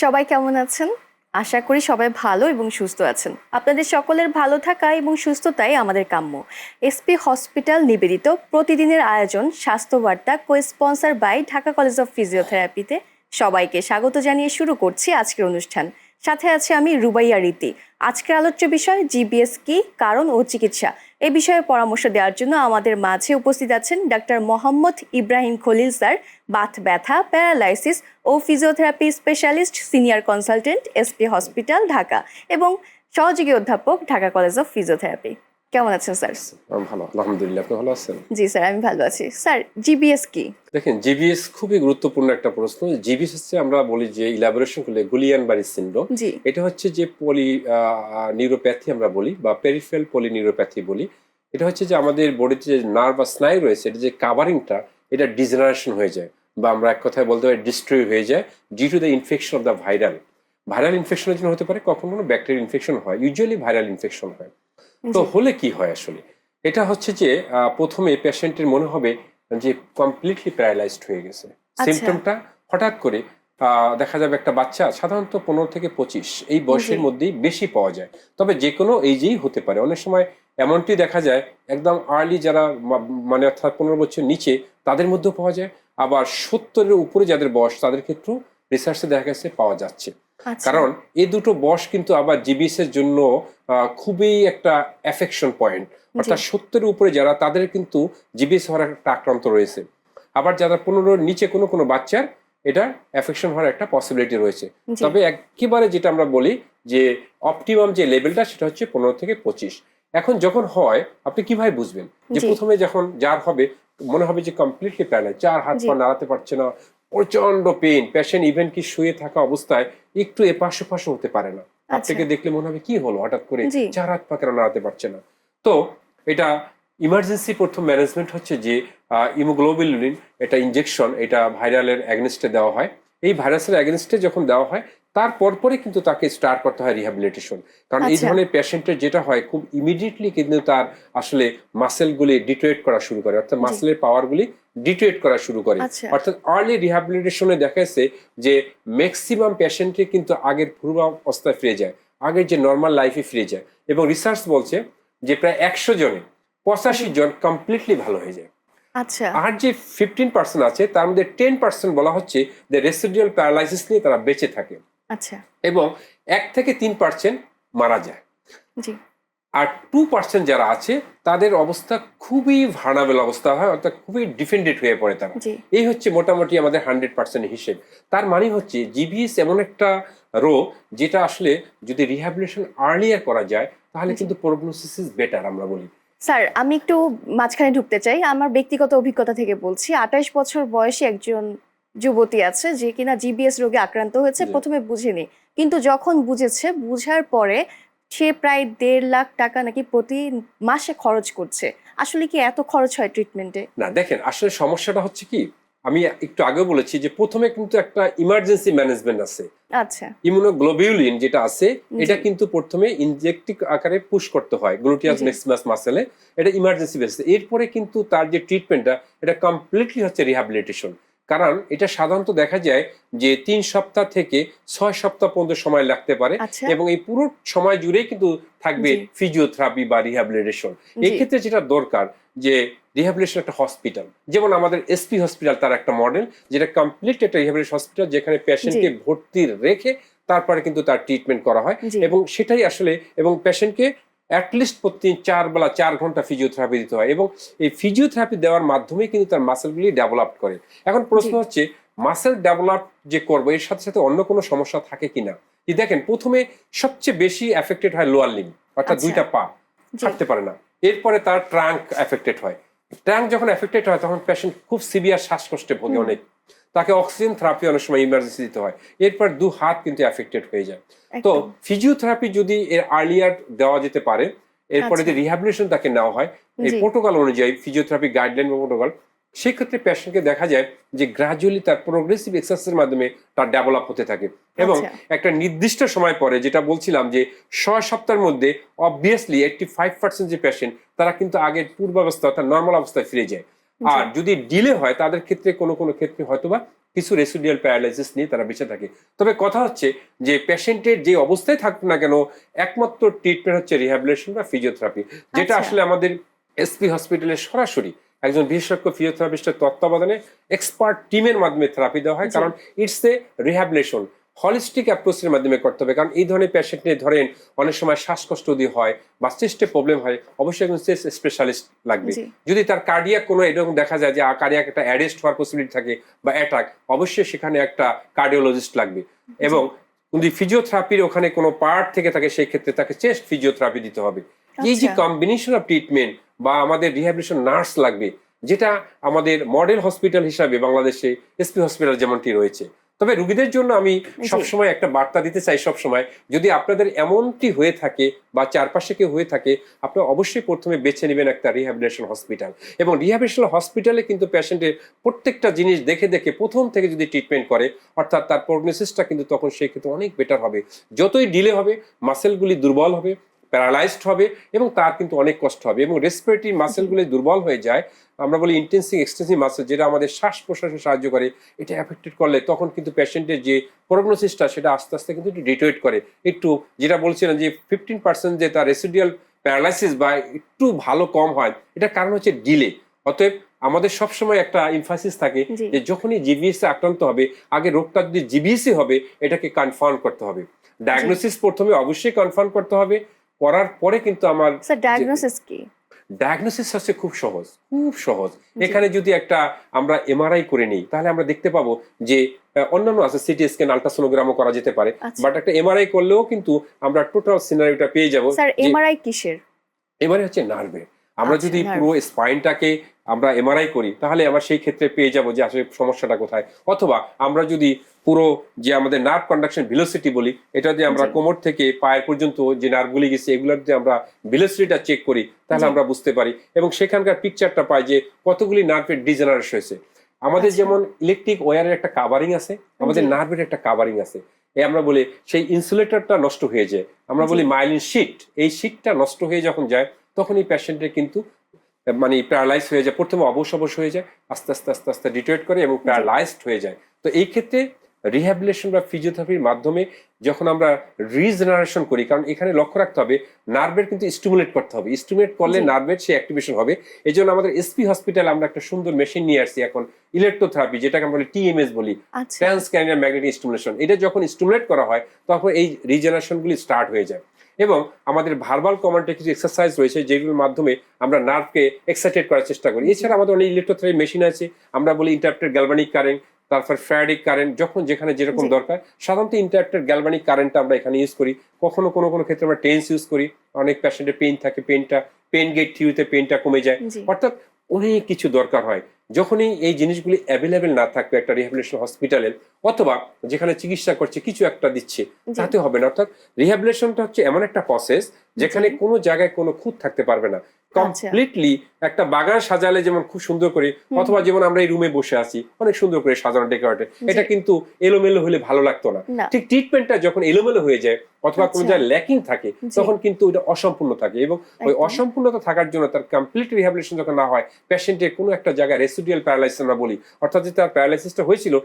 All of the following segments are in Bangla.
সবাই কেমন আছেন? আশা করি সবাই ভালো এবং সুস্থ আছেন। আপনাদের সকলের ভালো থাকা এবং সুস্থতাই আমাদের কাম্য। এসপি হসপিটাল নিবেদিত প্রতিদিনের আয়োজন স্বাস্থ্য বার্তা co-sponsor by Dhaka college of ফিজিওথেরাপিতে সবাইকে স্বাগত জানিয়ে শুরু করছি আজকের অনুষ্ঠান। সাথে আছে আমি রুবাইয়া রীতি। আজকের আলোচ্য বিষয় জিবিএস কি, কারণ ও চিকিৎসা। এ বিষয়ে পরামর্শ দেওয়ার জন্য আমাদের মাঝে উপস্থিত আছেন ডাক্তার মোহাম্মদ ইব্রাহিম খলিল স্যার, বাত ব্যথা, প্যারালাইসিস ও physiotherapy specialist, senior consultant, SP hospital Dhaka এবং সহযোগী অধ্যাপক, ঢাকা কলেজ অফ ফিজিওথেরাপি। কেমন আছেন স্যার? ভালো, আলহামদুলিল্লাহ। আপনি ভালো আছেন? জি স্যার, আমি ভালো আছি। স্যার, জিবিএস কি? দেখেন, জিবিএস খুবই গুরুত্বপূর্ণ একটা প্রশ্ন। জিবিএস হচ্ছে, আমরা বলি যে ইলাবোরেশন করলে গুলিয়ান বারি সিন্ড্রোম। জি। এটা হচ্ছে যে পলি নিউরোপ্যাথি আমরা বলি, বা পেরিফেরাল পলি নিউরোপ্যাথি বলি। এটা হচ্ছে যে আমাদের বডিতে যে নার্ভ বা স্নায়ু রয়েছে, এটা যে কাভারিংটা, এটা ডিজেনারেশন হয়ে যায়, বা আমরা এক কথায় বলতে পারি ডিস্ট্রয় হয়ে যায় due to the infection of the viral ইনফেকশনের জন্য হতে পারে, কখনো কোনো ব্যাকটেরিয়াল ইনফেকশন হয়, ইউজুয়ালি ভাইরাল ইনফেকশন হয়। তো হলে কি হয় আসলে? এটা হচ্ছে যে প্রথমে পেশেন্টের মনে হবে যে কমপ্লিটলি প্যারালাইজড হয়ে গেছে। সিমটমটা হঠাৎ করে দেখা যাবে একটা বাচ্চা সাধারণত 15 থেকে 25 এই বয়সের মধ্যেই বেশি পাওয়া যায়, তবে যে কোনো এইজেই হতে পারে। অনেক সময় এমনটি দেখা যায় একদম আর্লি, যারা মানে অর্থাৎ 15 বছর নিচে, তাদের মধ্যেও পাওয়া যায়। আবার 70-এর উপরে যাদের বয়স, তাদের ক্ষেত্রেও রিসার্চে দেখা গেছে পাওয়া যাচ্ছে। কারণ এই দুটো বয়স কিন্তু আবার জিবিএস এর জন্য খুবই একটা অ্যাফেকশন পয়েন্ট। অর্থাৎ 70-এর উপরে যারা, তাদের কিন্তু জিবিএস হওয়ার একটা আক্রান্ত রয়েছে। আবার যারা 15-এর নিচে কোনো কোনো বাচ্চার এটা অ্যাফেকশন হওয়ার একটা পসিবিলিটি রয়েছে। তবে একেবারে যেটা আমরা বলি যে অপটিমাম যে লেভেলটা, সেটা হচ্ছে 15 থেকে 25। এখন যখন হয়, আপনি কিভাবে বুঝবেন যে প্রথমে যখন যার হবে, মনে হবে যে কমপ্লিটলি প্যারালাইজ, চার হাত পা নাড়াতে পারছে না, প্রচন্ড পেইন, পেশেন্ট ইভেন কি শুয়ে থাকা অবস্থায় একটু এপাশ ওপাশ হতে পারে না। আপনাকে দেখলে মনে হবে কি হলো, হঠাৎ করে চার হাত পা কেন নাড়াতে পারছে না। তো এটা ইমার্জেন্সি প্রথম ম্যানেজমেন্ট হচ্ছে যে ইমোগ্লোবিলিন, এটা ইনজেকশন, এটা ভাইরালের অ্যাগেনস্টে দেওয়া হয়। এই ভাইরাসের অ্যাগেনস্টে যখন দেওয়া হয়, তারপর পরে কিন্তু তাকে স্টার্ট করতে হয় রিহ্যাবিলিটেশন। কারণ এই ধরনের পেশেন্টের যেটা হয়, খুব ইমিডিয়েটলি কিন্তু তার আসলে মাসেলগুলি ডিটোয়েট করা শুরু করে, অর্থাৎ মাসেলের পাওয়ারগুলি ডিটোয়েট করা শুরু করে। অর্থাৎ আর্লি রিহ্যাবিলিটেশনে দেখা গেছে যে ম্যাক্সিমাম পেশেন্টে কিন্তু আগের পূর্বাবস্থায় ফিরে যায়, আগের যে নর্মাল লাইফে ফিরে যায়। এবং রিসার্চ বলছে যে প্রায় 100 জনে 85 জন কমপ্লিটলি ভালো হয়ে যায়। আর যে 15% আছে, তার মধ্যে 10% বলা হচ্ছে যে রেসিডুয়াল প্যারালাইসিস নিয়ে তারা বেঁচে থাকে, এবং 1 থেকে 3% মারা যায়। আর 2% যারা আছে, তাদের অবস্থা খুবই ভার্নাবেল অবস্থা হয়, অর্থাৎ খুবই ডিফেন্ডেড হয়ে পড়ে তারা। এই হচ্ছে মোটামুটি আমাদের 100% হিসেব। তার মানে হচ্ছে জিবিএস এমন একটা রোগ, যেটা আসলে যদি রিহ্যাবিলিটেশন আর্লিয়ার করা যায়, তাহলে কিন্তু প্রগনোসিস ইজ বেটার আমরা বলি। স্যার, আমি একটু মাঝখানে ঢুকতে চাই। আমার ব্যক্তিগত অভিজ্ঞতা থেকে বলছি। 28 বছর বয়সী একজন যুবতী আছে, যে কিনা জিবিএস রোগে আক্রান্ত হয়েছে। প্রথমে বুঝেনি, কিন্তু যখন বুঝেছে, বুঝার পরে সে প্রায় 1.5 লাখ টাকা নাকি প্রতি মাসে খরচ করছে। আসলে কি এত খরচ হয় ট্রিটমেন্টে? না, দেখেন, আসলে সমস্যাটা হচ্ছে কি, আমি একটু আগে বলেছি যে প্রথমে কিন্তু একটা ইমার্জেন্সি ম্যানেজমেন্ট আছে। ইমিউনোগ্লোবিউলিন যেটা আছে, এটা কিন্তু প্রথমে ইনজেক্টিভ আকারে পুশ করতে হয় গ্লুটিয়াস ম্যাক্সিমাস মাসেলে, এটা ইমার্জেন্সি বেসিস। এরপরে কিন্তু তার যে ট্রিটমেন্টটা, এটা কমপ্লিটলি হচ্ছে রিহ্যাবিলিটেশন। কারণ এটা সাধারণত দেখা যায় যে 3 সপ্তাহ থেকে 6 সপ্তাহ পর্যন্ত সময় লাগতে পারে, এবং এই পুরো সময় জুড়েই কিন্তু থাকবে ফিজিওথেরাপি বা রিহ্যাবিলিটেশন। এই ক্ষেত্রে যেটা দরকার, যে রিহ্যাবিলিটেশন একটা হসপিটাল, যেমন আমাদের এসপি হসপিটাল, তার একটা মডেল, যেটা কমপ্লিট একটা রিহ্যাবিলিটেশন হসপিটাল, যেখানে পেশেন্টকে ভর্তি রেখে তারপরে কিন্তু তার ট্রিটমেন্ট করা হয়। এবং সেটাই আসলে, এবং পেশেন্টকে অ্যাটলিস্ট প্রতি 4 বেলা 4 ঘন্টা ফিজিওথেরাপি দিতে হয়, এবং এই ফিজিওথেরাপি দেওয়ার মাধ্যমে কিন্তু তার মাসেলগুলি ডেভেলপ করে। এখন প্রশ্ন হচ্ছে, মাসেল ডেভেলপ যে করবো, এর সাথে সাথে অন্য কোনো সমস্যা থাকে কিনা। দেখেন, প্রথমে সবচেয়ে বেশি এফেক্টেড হয় লোয়ার লিম্ব, অর্থাৎ 2টা পা হাঁটতে পারে না। এরপরে তার ট্রাঙ্ক এফেক্টেড হয়। ট্রাঙ্ক যখন এফেক্টেড হয়, তখন পেশেন্ট খুব সিভিয়ার শ্বাসকষ্টে ভোগে অনেক, তাকে অক্সিজেন থেরাপি অনেক সময় ইমার্জেন্সি দিতে হয়। এরপর 2 হাত কিন্তু এফেক্টেড হয়ে যায়। তো ফিজিওথেরাপি যদি এর আর্লিয়ার দেওয়া যেতে পারে, এরপরে যে রিহ্যাবিলিটেশন তাকে নেওয়া হয় এই প্রোটোকল অনুযায়ী, ফিজিওথেরাপি গাইডলাইন বা প্রোটোকল, সেক্ষেত্রে পেশেন্টকে দেখা যায় যে গ্রাজুয়ালি তার প্রোগ্রেসিভ এক্সারসাইজের মাধ্যমে তার ডেভেলপ হতে থাকে, এবং একটা নির্দিষ্ট সময় পরে, যেটা বলছিলাম যে 6 সপ্তাহের মধ্যে অবভিয়াসলি 85% যে পেশেন্ট, তারা কিন্তু আগের পূর্বাবস্থা অর্থাৎ নর্মাল অবস্থায় ফিরে যায়। আর যদি ডিলে হয় তাদের ক্ষেত্রে কোনো কোনো ক্ষেত্রে হয়তোবা কিছু রেসিডুয়াল প্যারালাইসিস নিয়ে তারা বেঁচে থাকে। তবে কথা হচ্ছে যে পেশেন্টের যে অবস্থায় থাকুক না কেন, একমাত্র ট্রিটমেন্ট হচ্ছে রিহ্যাবিলিটেশন বা ফিজিওথেরাপি, যেটা আচ্ছা। আসলে আমাদের এসপি হসপিটালে সরাসরি একজন বিশেষজ্ঞ ফিজিওথেরাপিস্টের তত্ত্বাবধানে এক্সপার্ট টিমের মাধ্যমে থেরাপি দেওয়া হয়। জি। কারণ ইটস এ রিহ্যাবিলিটেশন হলিস্টিক অ্যাপ্রোচের মাধ্যমে করতে হবে। কারণ এই ধরনের পেশেন্টে ধরেন অনেক সময় শ্বাসকষ্ট যদি হয় বা চেস্টে প্রবলেম হয়, অবশ্যই একজন চেস্ট স্পেশালিস্ট লাগবে। জি। যদি তার কার্ডিয়াক কোনো এরকম দেখা যায় যে কার্ডিয়াক একটা অ্যারেস্ট হওয়ার পসিবিলিটি থাকে বা অ্যাটাক, অবশ্যই সেখানে একটা কার্ডিওলজিস্ট লাগবে। এবং যদি ফিজিওথেরাপির ওখানে কোনো পার্ট থেকে থাকে সেই ক্ষেত্রে তাকে চেস্ট ফিজিওথেরাপি দিতে হবে। এই যে আচ্ছা। কম্বিনেশন অফ ট্রিটমেন্ট বা আমাদের রিহ্যাবিলিটেশন নার্স লাগবে, যেটা আমাদের মডেল হসপিটাল হিসাবে বাংলাদেশে এসপি হসপিটাল যেমনটি রয়েছে। তবে রোগীদের জন্য আমি জি। সবসময় একটা বার্তা দিতে চাই, সবসময় যদি আপনাদের এমনটি হয়ে থাকে বা চারপাশে কেউ হয়ে থাকে, আপনারা অবশ্যই প্রথমে বেছে নেবেন একটা রিহ্যাবিলিটেশন হসপিটাল। এবং রিহ্যাবিলিটেশন হসপিটালে কিন্তু পেশেন্টের প্রত্যেকটা জিনিস দেখে দেখে প্রথম থেকে যদি ট্রিটমেন্ট করে, অর্থাৎ তার প্রগনোসিসটা কিন্তু তখন সেই ক্ষেত্রে অনেক বেটার হবে। যতই ডিলে হবে মাসেলগুলি দুর্বল হবে, প্যারালাইজড হবে এবং তার কিন্তু অনেক কষ্ট হবে। এবং রেসপিরেটরি মাসেলগুলি দুর্বল হয়ে যায়, আমরা বলি ইন্টেন্সিভ এক্সটেন্সিভ মাসেল, যেটা আমাদের শ্বাস প্রশ্বাসে সাহায্য করে, এটা অ্যাফেক্টেড করলে তখন কিন্তু পেশেন্টের যে প্রগনোসিসটা সেটা আস্তে আস্তে কিন্তু একটু ডিটোয়েট করে। একটু যেটা বলছিলেন যে 15% যে তার রেসিডুয়াল প্যারালাইসিস বা একটু ভালো কম হয়, এটার কারণ হচ্ছে ডিলে। অতএব আমাদের সবসময় একটা ইমফাসিস থাকে জি। যে যখনই জিবিএস আক্রান্ত হবে, আগে রোগটা যদি জিবিএসই হবে এটাকে কনফার্ম করতে হবে। ডায়াগনোসিস প্রথমে অবশ্যই কনফার্ম করতে হবে, করার পরে কিন্তু আমার স্যার ডায়াগনোসিস কি? ডায়াগনোসিস হচ্ছে খুব সহজ, খুব সহজ। এখানে যদি একটা আমরা এমআরআই করে নিই তাহলে আমরা দেখতে পাবো যে অন্যান্য আছে, সিটি স্ক্যান আলট্রাসোনোগ্রামও করা যেতে পারে, আচ্ছা। বাট একটা এমআরআই করলেও কিন্তু আমরা টোটাল সিনারিওটা পেয়ে যাব। স্যার এমআরআই কিসের? এমআরআই হচ্ছে নার্ভের। আমরা আচ্ছা, যদি নার্ভ। পুরো স্পাইনটাকে আমরা এমআরআই করি তাহলে আমরা সেই ক্ষেত্রে পেয়ে যাব যে আসলে সমস্যাটা কোথায়। অথবা আমরা যদি পুরো যে আমাদের নার্ভ কন্ডাকশন ভেলোসিটি বলি, এটা যে আমরা জি। কোমর থেকে পায়ের পর্যন্ত যে নার্ভগুলি গেছে এগুলোর যে আমরা ভেলোসিটিটা চেক করি তাহলে জি। আমরা বুঝতে পারি এবং সেখানকার পিকচারটা পাই যে কতগুলি নার্ভের ডিজেনারেশন হয়েছে। আমাদের আচ্ছা। যেমন ইলেকট্রিক ওয়্যারের একটা কাভারিং আছে, আমাদের জি। নার্ভের একটা কাভারিং আছে। আমরা বলি সেই ইনসুলেটরটা নষ্ট হয়ে যায়, আমরা জি। বলি মাইলিন শিট, এই শিটটা নষ্ট হয়ে যখন যায় তখন এই পেশেন্টের কিন্তু মানে প্যারালাইজ হয়ে যায়, প্রথমে অবশ হয়ে যায়, আস্তে আস্তে আস্তে আস্তে ডিটোয়েট করে এবং প্যারালাইজড হয়ে যায়। তো এই ক্ষেত্রে রিহ্যাবিলিটেশন বা ফিজিওথেরাপির মাধ্যমে যখন আমরা রিজেনারেশন করি, কারণ এখানে লক্ষ্য রাখতে হবে নার্ভের কিন্তু স্টিমুলেট করতে হবে, স্টিমুলেট করলে জি। নার্ভের সে অ্যাক্টিভেশন হবে। এই জন্য আমাদের এসপি হসপিটালে আমরা একটা সুন্দর মেশিন নিয়ে আসছি এখন, ইলেকট্রোথেরাপি, যেটাকে আমরা বলি টিএমএস বলি, আচ্ছা। ট্রান্সক্র্যানিয়াল ম্যাগনেটিক স্টিমুলেশন। এটা যখন স্টিমুলেট করা হয় তখন এই রিজেনারেশনগুলি স্টার্ট হয়ে যায়। এবং আমাদের ভার্বাল কমান্ডে কিছু এক্সারসাইজ রয়েছে যেগুলোর মাধ্যমে আমরা নার্ভকে এক্সাইটেড করার চেষ্টা করি। এছাড়া আমাদের অনেক ইলেকট্রোথেরাপি মেশিন আছে, আমরা বলি ইন্টারপ্টেড গ্যালভানিক কারেন্ট, তারপর ফ্যারাডিক কারেন্ট, যখন যেখানে যেরকম জি। দরকার। সাধারণত ইন্টারপ্টেড গ্যালভানিক কারেন্টটা আমরা এখানে ইউজ করি, কখনো কোনো কোনো ক্ষেত্রে আমরা টেন্স ইউজ করি, অনেক পেশেন্টের পেইন থাকে, পেইন গেট থিওরিতে পেইনটা কমে যায়। জি। অর্থাৎ অনেক কিছু দরকার হয়। যখনই এই জিনিসগুলি অ্যাভেলেবেল না থাকবে একটা রিহ্যাবিলিটেশন হসপিটালে, অথবা যেখানে চিকিৎসা করছে কিছু একটা দিচ্ছে, জি। তাতে হবে না। অর্থাৎ রিহ্যাবিলিটেশনটা হচ্ছে এমন একটা প্রসেস যেখানে জি। কোনো জায়গায় কোনো খুঁত থাকতে পারবে না। আচ্ছা। কমপ্লিটলি একটা বাগান সাজালে যেমন খুব সুন্দর করে, অথবা যেমন আমরা এই রুমে বসে আছি অনেক সুন্দর করে সাজানো ডেকোরেটেড, এটা কিন্তু এলোমেলো হলে ভালো লাগতো না। না। ঠিক ট্রিটমেন্টটা যখন এলোমেলো হয়ে যায় অথবা কোনো আচ্ছা। জায়গায় ল্যাকিং থাকে জি। তখন কিন্তু ওটা অসম্পূর্ণ থাকে, এবং ওই একদম। অসম্পূর্ণতা থাকার জন্য তার কমপ্লিট রিহ্যাবিলিটেশন যখন না হয়, পেশেন্টের কোনো একটা জায়গায় রেসিডুয়াল প্যারালাইসিস আমরা বলি, অর্থাৎ যে তার প্যারালাইসিসটা হয়েছিল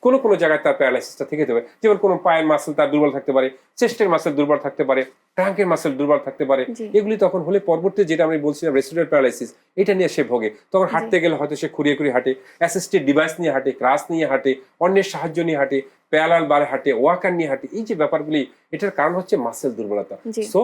কোনো কোনো জায়গায় তার প্যারালাইসিসটা থেকে যেতে পারে। যেমন কোনো পায়ের মাসেল তার দুর্বল থাকতে পারে, চেস্টের মাসেল দুর্বল থাকতে পারে, ট্রাঙ্কের মাসেল দুর্বল থাকতে পারে। জি। এগুলি তখন হলে পরবর্তী যেটা আমি বলছিলাম রেসিডুয়াল প্যারালাইসিস, এটা নিয়ে সে ভোগে। তখন হাঁটতে গেলে হয়তো সে খুঁড়িয়ে খুঁড়িয়ে হাঁটে, অ্যাসিস্টেড ডিভাইস নিয়ে হাঁটে, ক্রাস নিয়ে হাঁটে, অন্যের সাহায্য নিয়ে হাঁটে, প্যারালাল বারে হাঁটে, ওয়াকার নিয়ে হাঁটে। এই যে ব্যাপারগুলি, এটার কারণ হচ্ছে মাসেল দুর্বলতা। জি। সো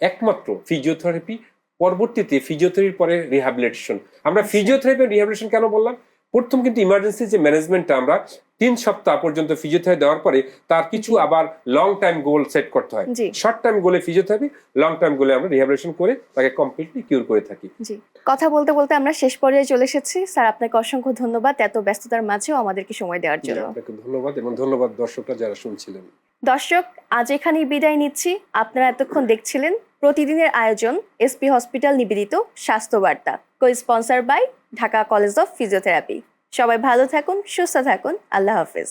একমাত্র ফিজিওথেরাপি, পরবর্তীতে ফিজিওথেরাপির পরে রিহ্যাবিলিটেশন। আমরা আচ্ছা। ফিজিওথেরাপি রিহ্যাবিলিটেশন কেন বললাম? প্রথম কিন্তু ইমার্জেন্সি যে ম্যানেজমেন্টটা আমরা 3 সপ্তাহ পর্যন্ত ফিজিওথেরাপি দেওয়ার পরে তার কিছু আবার লং টাইম গোল সেট করতে হয়। জি। শর্ট টাইম গোলে ফিজিওথেরাপি, লং টাইম গোলে আমরা রিহ্যাবিলিটেশন করে তাকে কমপ্লিটলি কিউর করে থাকি। জি। কথা বলতে বলতে আমরা শেষ পর্যায়ে চলে এসেছি। স্যার আপনাকে অসংখ্য ধন্যবাদ এত ব্যস্ততার মাঝেও আমাদেরকে সময় দেওয়ার জি, জন্য। আপনাকে ধন্যবাদ, এবং ধন্যবাদ দর্শকরা যারা শুনছিলেন। দর্শক, আজ এখানেই বিদায় নিচ্ছি। আপনারা এতক্ষণ দেখছিলেন প্রতিদিনের আয়োজন এসপি হসপিটাল নিবেদিত স্বাস্থ্য বার্তা, co sponsor by Dhaka college of physiotherapy. সবাই ভালো থাকুন, সুস্থ থাকুন। আল্লাহ হাফেজ।